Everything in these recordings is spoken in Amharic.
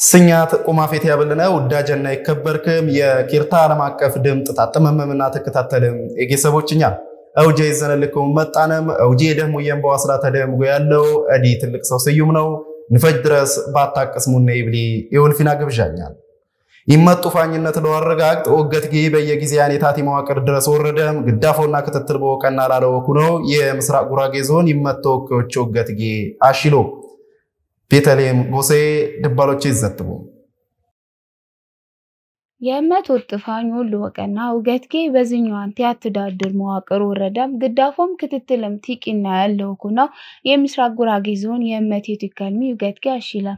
ስኛት ቆማፌት ያበለና ወዳጀና ይከበርክም የኪርታ ዓለም አቀፍ ድምጥ ታጠመመምና ተከታተልም የጌሰቦችኛ አውጄ ይዘነልኩም መጣነም አውጄ ደግሞ የምባው አስላተ ደምጎ ያለው አዲ ትልቅ ሰው ስዩም ነው ንፈጅ ድረስ ባታቀስሙና ይብሊ የወልፊና ግብዣኛል ይመጡ ፋኝነት ለወረጋግጥ ወገትጌ በየጊዜያን የታቲ መዋቅር ድረስ ወረደም ግዳፎና ክትትል በወቀና ላለወኩ ነው የምስራቅ ጉራጌ ዞን ይመተወከዎች ወገትጌ አሽሎ ቤተልሔም ጎሴ ድባሎች ይዘጥቡ የመት ወጥፋኝ ሁሉ ወቀና ወገትጌ በዚህኛው ቲያትዳድር መዋቅር ወረደም ግዳፎም ክትትልም ቲቂና ያለው ኩና የምስራቅ ጉራጌ ዞን የመት የትከልሚ ወገትጌ አሽላ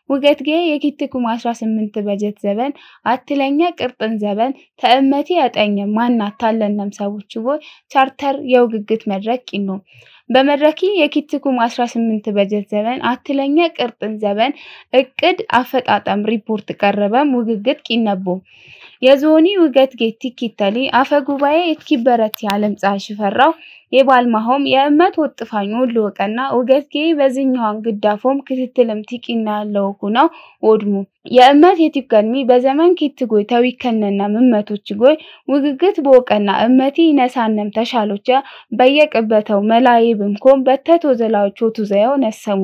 ወገትጌ የኪትኩም 18 በጀት ዘበን አትለኛ ቅርጥን ዘበን ተእመቲ ያጠኘ ማናት ታለንም ሰዎች ወይ ቻርተር የውግግት መድረክ ነው በመድረኪ የኪትኩም 18 በጀት ዘበን አትለኛ ቅርጥን ዘበን እቅድ አፈጣጣም ሪፖርት ቀረበም ውግግት ቂነቦ የዞኒ ወገትጌ ቲኪታሊ አፈጉባኤ እትኪበረት ያለም ጻሽ ፈራው የባልማሆም የእመት ወጥፋኝ ሁሉ ወቀና ወገትጌ በዚህኛው ግዳፎም ክትትልም ቲቂና ያለው ኩና ወድሙ የእመት የትከልሚ በዘመን ኪትጎይ ተዊከነና መመቶች ጎይ ውግግት በወቀና እመቲ ነሳነም ተሻሎቻ በየቀበተው መላይብምኮም በተቶ ዘላዎቹ ዘያው ነሰሙ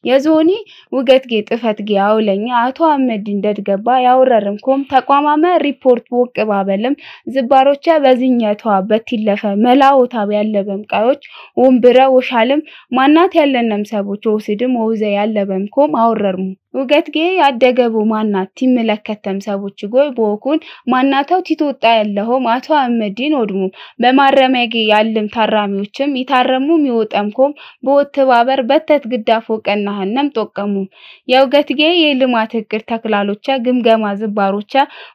የዞኒ ወገትጌ ጥፈትጌ አውለኛ አቶ አህመድ እንደድገባ ያወረርምኮም ተቋማመ ሪፖርት ወቅባበልም ዝባሮቻ በዚህኛቷ በትይለፈ መላውታው ያለበምቃዮች ወንብረ ወሻልም ማናት ያለንም ሰቦች ወስድም ወውዘ ያለበምኮም አወረርሙ ወገትጌ ያደገቡ ማናት ትምለከተም ሰቦች ጎይ ቦኩን ማናታው ቲቶጣ ያለው አቶ አህመድን ወድሙ በማረመጌ ያለም ታራሚዎችም ይታረሙም ይወጣምኮም በወተባበር በተት ግዳፎ ቀናህነም ተጠቀሙ የወገትጌ የልማት እቅድ ተክላሎቻ ግምገማ ዝባሮቻ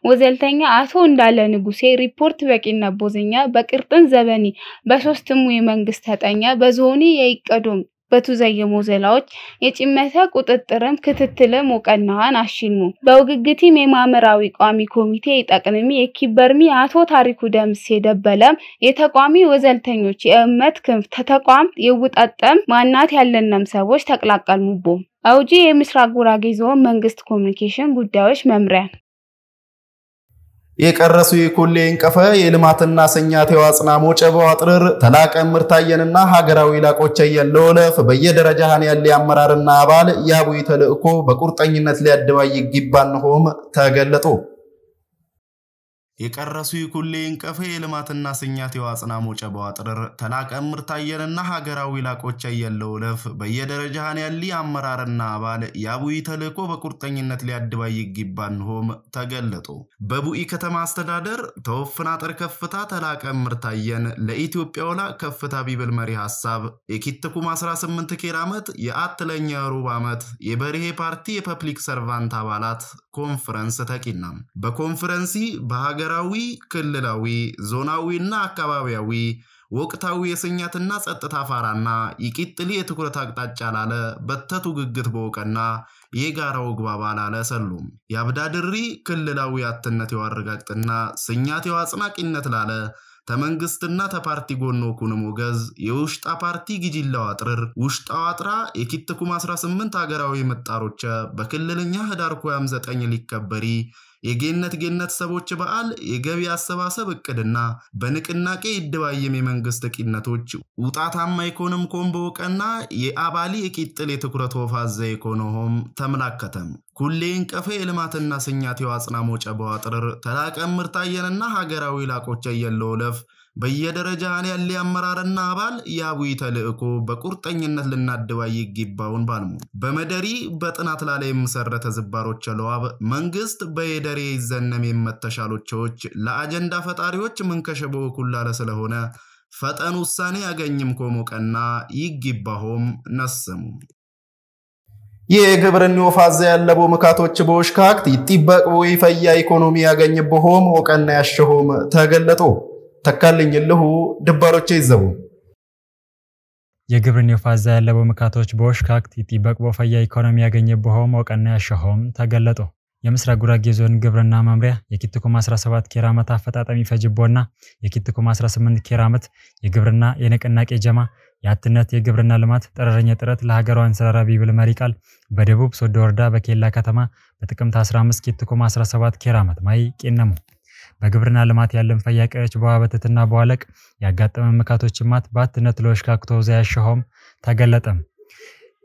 ወዘልተኛ አቶ እንዳለ ንጉሴ ሪፖርት በቂና ቦዘኛ በቅርጥን ዘበኒ በሶስትሙ የመንግስት ተጠኛ በዞኒ የይቀዶም በቱዘየሞ ዘላዎች የጭመታ ቁጥጥርም ክትትልም ወቀናን አሽልሙ በውግግቲም የማመራዊ ቋሚ ኮሚቴ ይጠቅንሚ የኪበርሚ አቶ ታሪኩ ደምስ የደበለም የተቋሚ ወዘልተኞች የእመት ክንፍ ተቋም ይውጣጣም ማናት ያለንም ሰዎች ተቀላቀልሙቦ አውጂ የምስራቅ ጉራጌ ዞን መንግስት ኮሙኒኬሽን ጉዳዮች መምሪያ የቀረሱ የኮሌ እንቀፈ የልማትና ሰኛት የዋጽና ሞጨበው አጥርር ተላቀም ምርታየንና ሀገራዊ ላቆች የለውለፍ በየደረጃህን ያለ አመራርና አባል ያቡይ ተልእኮ በቁርጠኝነት ሊያደባይ ይግባንሆም ተገለጡ የቀረሱ የኮሌ እንቀፈ የልማትና ሰኛት የዋጽና ሞጨበው አጥርር ተላቀም ምርታየንና ሀገራዊ ላቆች የለውለፍ በየደረጃህን ያለ አመራርና አባል ያቡይ ተልእኮ በቁርጠኝነት ሊያደባይ ይግባንሆም ተገለጡ በቡኢ ከተማ አስተዳደር ተወፍና አጥር ከፍታ ተላቀም ምርታየን ለኢትዮጵያውላ ከፍታ ቢብል መሪ ሐሳብ የኪትኩም 18 ኬር ዓመት የአትለኛ ሩብ ዓመት የበርሄ ፓርቲ የፐብሊክ ሰርቫንት አባላት ኮንፈረንስ ተቂና በኮንፈረንሲ በሀገራዊ ክልላዊ ዞናዊና አካባቢያዊ ወቅታዊ የሰኛትና ጸጥታ ፋራና ይቂጥሊ የትኩረት አቅጣጫ ላለ በተቱ ግግት በወቀና የጋራው ግባባ ላለ ሰሉም ያብዳድሪ ክልላዊ አትነት ያወረጋግጥና ሰኛት ያዋጽናቂነት ላለ ተመንግስትና ተፓርቲ ጎኖኩን ሞገዝ የውሽጣ ፓርቲ ግጂላው አጥርር ውሽጣው አጥራ የኪትኩም 18 ሀገራዊ መጣሮች በክልልኛ ህዳር 29 ሊከበሪ የጌነት ሰቦች በዓል የገቢ አሰባሰብ እቅድና በንቅናቄ ይደባየም የመንግስት ቂነቶች ውጣታማ ኢኮኖሚ ኮምቦቀና የአባሊ የቂጥል የትኩረት ወፋዘ ኢኮኖሚም ተመላከተም ኩሌን ቀፈ የልማትና ሰኛት የዋጽና ሞጨበው አጥርር ተላቀም ምርታየንና ሀገራዊ ላቆች የለውለፍ በየደረጃን ያለ አመራርና አባል ያቡይ ተልእኮ በቁርጠኝነት ልናደባይ ይግባውን ባልሙ በመደሪ በጥናት ላይ መሰረተ ዝባሮች ለዋብ መንግስት በየደሪ ይዘነም የመተሻሎቾች ለአጀንዳ ፈጣሪዎች መንከሸበው ኩላለ ስለሆነ ፈጠን ውሳኔ ያገኝም ኮሞቀና ይግባሆም ነሰሙ የግብርናው ፋዛ ያለቦ መካቶች በወሽካክት ይጥበቅ ወይ ፈያ ኢኮኖሚ ያገኝበሆም ወቀና ያሸሆም ተገለጡ ተካልኝልሁ ድባሮች ይዘቡ የግብርናው ፋዛ ያለቦ መካቶች በወሽካክት ይጥበቅ በፈያ ኢኮኖሚ ያገኝበሆም ወቀና ያሸሆም ተገለጡ የምስራቅ ጉራጌ ዞን ግብርና መምሪያ የኪትኩም 17 ኬር ዓመት አፈጣጣሚ ፈጅቦና የኪትኩም 18 ኬር ዓመት የግብርና የንቅናቄ ጀማ የአትነት የግብርና ልማት ጠረረኛ ጥረት ለሀገሯ አንሰራራቢ ብል መሪ ቃል በደቡብ ሶዶ ወረዳ በኬላ ከተማ በጥቅምት 15 ኪትኩም 17 ኬራመት ማይ ቄነሙ በግብርና ልማት ያለም ፈያቀዎች በዋበተትና በዋለቅ ያጋጠመ መካቶች ማት በአትነት ለወሽካክቶ ዘያሸሆም ተገለጠም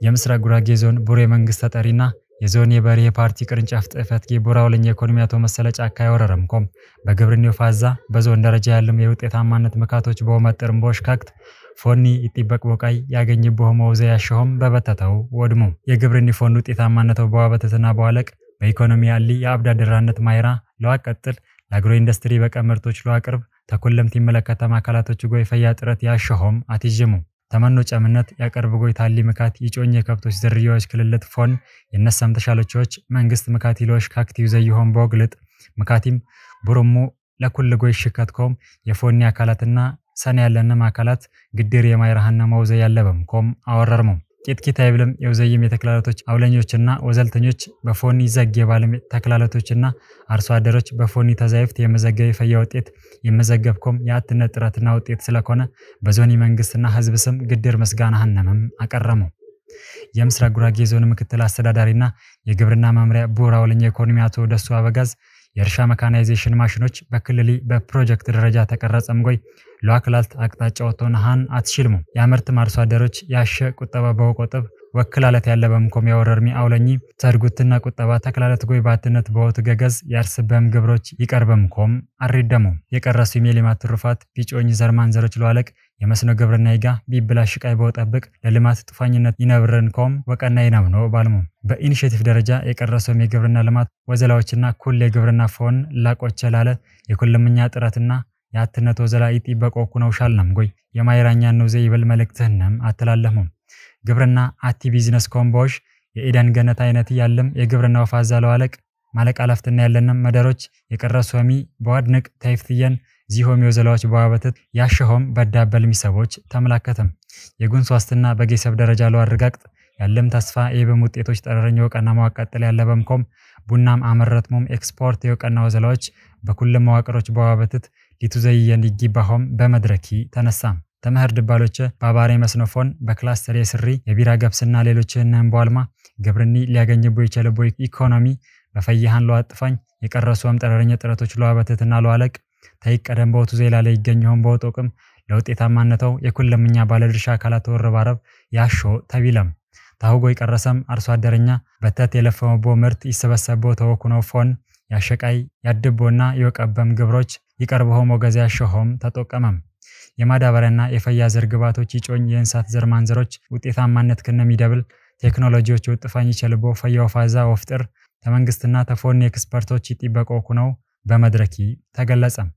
የምስራቅ ጉራጌ ዞን ቡሬ መንግስት ተጠሪና የዞን የበሬ ፓርቲ ቅርንጫፍ ጥፈት ቡራውለኛ ኢኮኖሚ አቶ መሰለጫ ካይወረረምኮም በግብርናው ፋዛ በዞን ደረጃ ያለም የውጤታማነት መካቶች በመጠርም በወሽካክት ፎኒ ይጥበቅ ወቃይ ያገኝበው መውዘ ያሸሆም በበተታው ወድሙ የግብርኒ ፎን ውጤታማነቱ በዋበተትና በዋለቅ በኢኮኖሚ ያሊ የአብዳደራነት ማይራ ለዋቀጥል ለአግሮ ኢንዱስትሪ በቀመርቶች ለዋቅርብ ተኩለምት ይመለከታማ አካላቶች ጎይ ፈያ ጥረት ያሸሆም አትጅሙ ተመኖ ጨምነት ያቀርብ ጎይ ታሊ መካት ይጮኝ የከብቶች ዝርያዎች ክልልት ፎን የነሳም ተሻለቾች መንግስት መካት ይሎሽ ካክቲው ዘይሆም በግልጥ መካቲም ቡሩሙ ለኩል ጎይ ሽከትኮም የፎኒ አካላትና ሰነ ያለንም አካላት ግድር የማይራህና መውዘ ያለበም ኮም አወረርሙ ቂጥቂት አይብለም የውዘይም የተክላለቶች አውለኞችና ወዘልተኞች በፎኒ ዘግ የባለም ተክላለቶችና አርሶ አደሮች በፎኒ ተዛይፍት የመዘገብ ፈያ ውጤት የመዘገብኮም የአትነት ጥረትና ውጤት ስለሆነ በዞኒ መንግስትና ህዝብ ስም ግድር መስጋና ሀነምም አቀረሙ የምስራቅ ጉራጌ ዞን ምክትል አስተዳዳሪና የግብርና መምሪያ ቡራውለኛ ኢኮኖሚ አቶ ደሱ አበጋዝ የእርሻ መካናይዜሽን ማሽኖች በክልሊ በፕሮጀክት ደረጃ ተቀረጸም ጎይ ለአክላልት አቅጣጫው ተናሃን አትሽልሙ ያመርት ማርሶ አደሮች ያሸ ቁጠባ በወቆጠብ ወክላለት ያለበም ኮም ያወረርሚ አውለኝ ተርጉትና ቁጠባ ተክላለት ጎይ ባትነት በወት ገገዝ ያርስበም ግብሮች ይቀርበም ኮም አሪደሙ የቀረሱ ሚሊማት ትሩፋት ቢጮኝ ዘርማን ዘሮች ለዋለቅ የመስኖ ግብርና ይጋ ቢብላሽ ቃይ በወጣብቅ ለልማት ጥፋኝነት ይነብረን ኮም ወቀና ይናምኖ ባልሙ በኢኒሼቲቭ ደረጃ የቀረሰው የግብርና ልማት ወዘላዎችና ኩል የግብርና ፎን ላቆቸላለ የኩልምኛ ጥራትና ያትነት ወዘላ ይጥበቆኩ ነው ሻልናም ጎይ የማይራኛ ነው ዘይብል መልእክትህንም አተላለሙ ግብርና አቲ ቢዝነስ ኮምቦሽ የኢዳን ገነት አይነት ያለም የግብርናው ፋዛ ለዋለቅ ማለቅ አላፍትና ያለንም መደሮች የቀረሱሚ በዋድንቅ ታይፍትየን ዚሆም የወዘላዎች በዋበተት ያሸሆም በዳበል ሚሰቦች ተመላከተም የጉንስ ዋስትና በጌሰብ ደረጃ ለው አረጋግጥ ያለም ተስፋ የበም ውጤቶች ጠረረኛ ወቀና ማዋቀጥል ያለበምኮም ቡናም አመረትሙም ኤክስፖርት የወቀና ወዘላዎች በኩል መዋቅሮች በዋበተት ሊቱዘይየን ይግባሆም በመድረኪ ተነሳም ተመህር ድባሎች ባባሬ መስኖፎን በክላስተር የስሪ የቢራ ገብስና ሌሎችና እንቧልማ ግብርኒ ሊያገኝቦ ይችላልቦ ኢኮኖሚ በፈይሃን ለዋጥፋኝ የቀረሱም ጠረረኛ ጥረቶች ለዋበተትና ለዋለቅ ታይቀደም ቦቱ ዜላ ላይ ይገኝሆም ቦቶቅም ለውጤታማነታው የኩልምኛ ባለድርሻ አካላት ወረባረብ ያሾ ተቢለም ታውጎ ይቀረሰም አርሶ አደረኛ በተት የለፈመቦ ምርት ይሰበሰቦ ተወኩነው ፎን ያሸቃይ ያድቦና የወቀበም ግብሮች ይቀርበው ሞገዛ ያሾሆም ተጠቀመም የማዳበሪያና የፈያ ዘርግባቶች ይጮኝ የእንሳት ዘርማንዘሮች ውጤታማነት ከነሚደብል ቴክኖሎጂዎች ወጥፋኝ ይችላልቦ ፈያው ፋዛ ወፍጥር ተመንግስትና ተፎን ኤክስፐርቶች ይጥበቀው ነው በመድረኪ ተገለጸም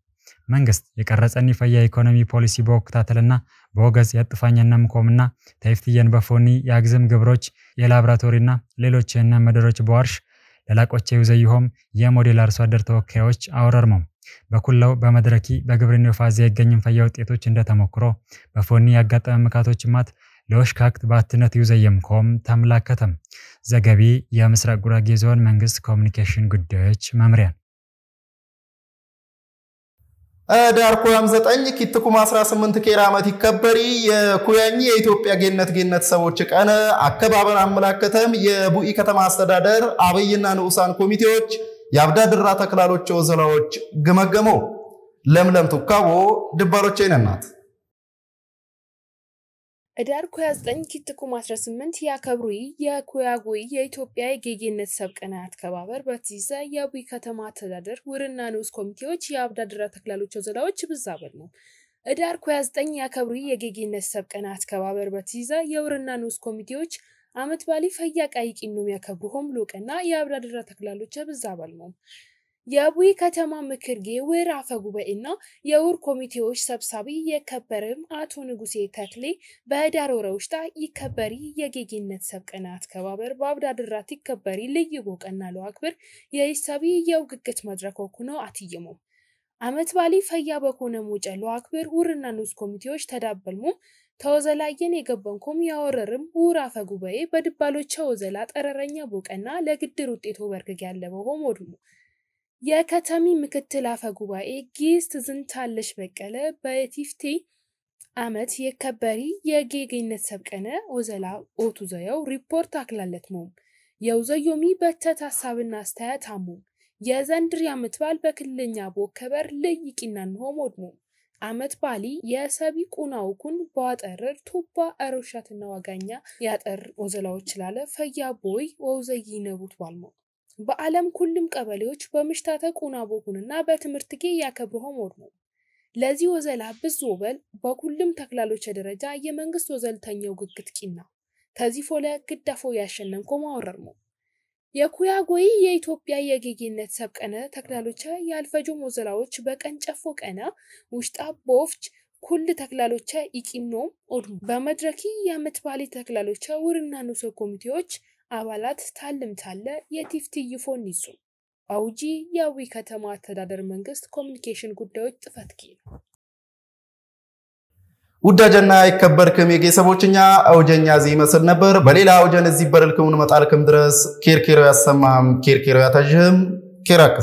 መንግስት የቀረጸኒ ፈያ ኢኮኖሚ ፖሊሲ በወክታተልና በወገዝ ያጥፋኛናም ኮምና ታይፍትየን በፎኒ ያግዝም ግብሮች የላብራቶሪና ሌሎችና መደሮች በዋርሽ ለላቆቼ ይዘይሆም የሞዴል አርሶ አደር ተወካዮች አወረርመው በኩላው በመድረኪ በግብርናው ፋዛ ያገኝም ፈያ ውጤቶች እንደተሞክሮ በፎኒ ያጋጠመ መካቶች ማት ለወሽካክት ባትነት ይዘየም ኮም ተመላከተም ዘገቢ የምስራቅ ጉራጌ ዞን መንግስት ኮሙኒኬሽን ጉዳዮች መምሪያ ዳርኩያም 9 ኪትኩም 18 ኬራመት ይከበሪ የኩያኝ የኢትዮጵያ ገነት ሰዎች ቀን አከባበር አመላከተም የቡኢ ከተማ አስተዳደር አብይና ንኡሳን ኮሚቴዎች ያብዳድራ ተክላሎች ወዘላዎች ገመገሙ ለምለም ተካቦ ድባሮች አይነናት እዳር ኩያዝጠኝ ኪትኩም 18 ያከብሩይ የኩያጉይ የኢትዮጵያ የጌጌነት ሰብቀናት ከባበር በትይዘ የቡኢ ከተማ አስተዳደር ውርና ንኡስ ኮሚቴዎች ያብዳድራ ተክላሎች ወዘላዎች ብዛበል ነው እዳር ኩያዝጠኝ ያከብሩይ የጌጌነት ሰብቀናት ከባበር በትይዘ የውርና ንኡስ ኮሚቴዎች አመት ባሊ ፈያ ቃይቂን ነው ያከብሩም ሎቀና ያብዳድራ ተክላሎች ብዛበል ነው የቡኢ ከተማ ምክርጌ ወር አፈ ጉባኤና የውር ኮሚቴዎች ሰብሳቢ የከበረም አቶ ንጉሴ ተክሌ በዳር ወረውሽታ ይከበሪ የጌጌነት ሰብቀናት ከባበር ባብዳድራት ይከበሪ ልዩ ቦቀና ለአክብር የሂሳቢ የውግግት መድረክ ሆኖ አትየሙ አመት ባሊ ፈያ በኮነ ሞጨሎ አክብር ውርና ንኡስ ኮሚቴዎች ተዳበልሙ ተወዘላየን የገበንኩም ያወረርም ውር አፈ ጉባኤ በድባሎች ወዘላ ጠረረኛ ቦቀና ለግድር ውጤቱ በርግግ ያለበው ሆሞዱሙ የከተሚ ምክትል አፈ ጉባኤ ጊስት ዝንታለሽ በቀለ በቲፍቲ አመት የከበሪ የጌጌነት ሰብቀነ ወዘላ ኦቱ ዘየው ሪፖርት አክላለት ነው የውዘዮሚ በተት ሐሳብና አስተያየት አሙ የዘንድር ያመት ባል በክልኛ ቦከበር ለይቂናን ሆሞድ ነው አመት ባሊ የሰቢ ቁናውኩን ባጠረር ቱባ አሮሻትና ዋጋኛ ያጠር ወዘላዎች ላለ ፈያቦይ ወውዘይነቡት ባልሞ በአለም ሁሉም ቀበሌዎች በምሽታተ ቁናቦኩንና በትምርት ጌ ያከብሩ ሆሞድ ነው ለዚህ ወዘላ ብዙበል በሁሉም ተክላሎች ደረጃ የመንግስት ወዘልተኛው ግግትቂና ከዚህ ፎለ ግዳፎ ያሸነን ኮማወረርሞ የኩያጎይ የኢትዮጵያ የጌጌነት ሰብቀነ ተክላሎች ያልፈጁ ወዘላዎች በቀንጨፎ ቀና ውሽጣ ቦፍች ኩል ተክላሎች ኢቂኖ ኦድሙ በመድረኪ ያመትባሊ ተክላሎች ውርና ንሶ ኮሚቴዎች አባላት ታልም ታለ የቲፍቲ ይፎን ይዙ አውጂ ያዊ ከተማ አስተዳደር መንግስት ኮሙኒኬሽን ጉዳዮች ጥፈትኪ ውዳጀና ይከበርክም የጌሰቦችኛ አውጀኛ ዚ መስል ነበር በሌላ አውጀን እዚ በረልኩም እንመጣልኩም ድረስ ኬርኬሮ ያሰማም ኬርኬሮ ያታጅም ኬራክስ